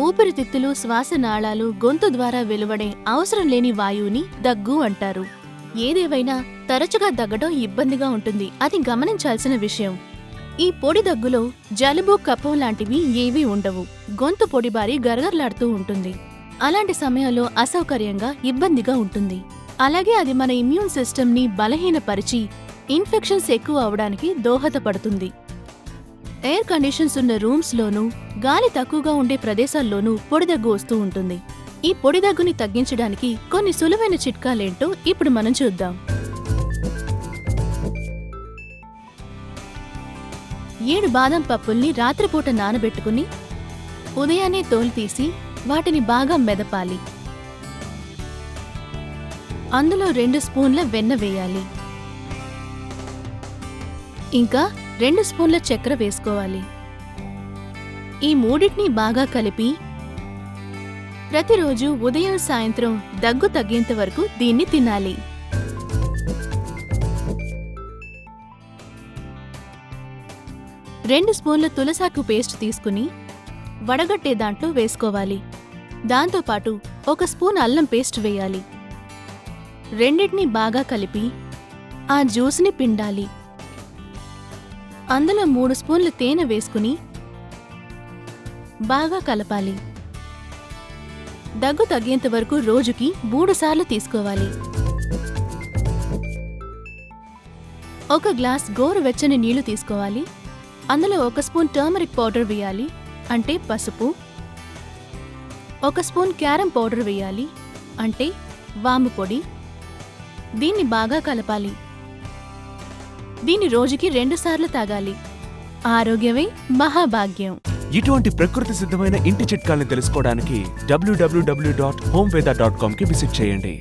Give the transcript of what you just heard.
ఊపిరితిత్తులు, శ్వాసనాళాలు, గొంతు ద్వారా వెలువడే అవసరం లేని వాయువుని దగ్గు అంటారు. ఏదేవైనా తరచుగా దగ్గడం ఇబ్బందిగా ఉంటుంది, అది గమనించాల్సిన విషయం. ఈ పొడి దగ్గులో జలుబు, కఫం లాంటివి ఏవీ ఉండవు. గొంతు పొడిబారి గరగరలాడుతూ ఉంటుంది. అలాంటి సమయంలో అసౌకర్యంగా, ఇబ్బందిగా ఉంటుంది. అలాగే అది మన ఇమ్యూన్ సిస్టమ్ని బలహీనపరిచి ఇన్ఫెక్షన్స్ ఎక్కువ అవడానికి దోహదపడుతుంది. ఎయిర్ కండిషన్స్ ఉన్న రూమ్స్లోనూ, గాలి తక్కువగా ఉండే ప్రదేశాల్లోనూ పొడిదగ్గు వస్తూ ఉంటుంది. ఈ పొడిదగ్గుని తగ్గించడానికి కొన్ని సులువైన చిట్కాలేంటో ఇప్పుడు మనం చూద్దాం. 7 బాదం పప్పుల్ని రాత్రిపూట నానబెట్టుకుని ఉదయాన్నే తోలు తీసి వాటిని బాగా మెదపాలి. అందులో 2 స్పూన్ల వెన్న వేయాలి. ఇంకా 2 స్పూన్ల చక్కెర వేసుకోవాలి. ఈ మూడింటిని బాగా కలిపి ప్రతిరోజు ఉదయం, సాయంత్రం దగ్గు తగ్గేంత వరకు దీన్ని తినాలి. రెండు స్పూన్ల తులసాకు పేస్ట్ తీసుకుని వడగట్టే దాంట్లో వేసుకోవాలి. దాంతోపాటు 1 స్పూన్ అల్లం పేస్ట్ వేయాలి. రెండింటినీ బాగా కలిపి ఆ జ్యూస్ని పిండాలి. అందులో 3 స్పూన్ల తేనె వేసుకుని బాగా కలపాలి. దగ్గు తగ్గేంత వరకు రోజుకి 3 సార్లు తీసుకోవాలి. 1 గ్లాస్ గోరువెచ్చని నీళ్లు తీసుకోవాలి. అందులో 1 స్పూన్ టర్మరిక్ పౌడర్ వేయాలి, అంటే పసుపు. 1 స్పూన్ క్యారమ్ పౌడర్ వేయాలి, అంటే వాము పొడి. దీన్ని బాగా కలపాలి. దీన్ని రోజుకి 2 సార్లు తాగాలి. ఆరోగ్యమే మహాభాగ్యం. ఇటువంటి ప్రకృతి సిద్ధమైన ఇంటి చిట్కాలను తెలుసుకోవడానికి www.homeveda.com కి విజిట్ చేయండి.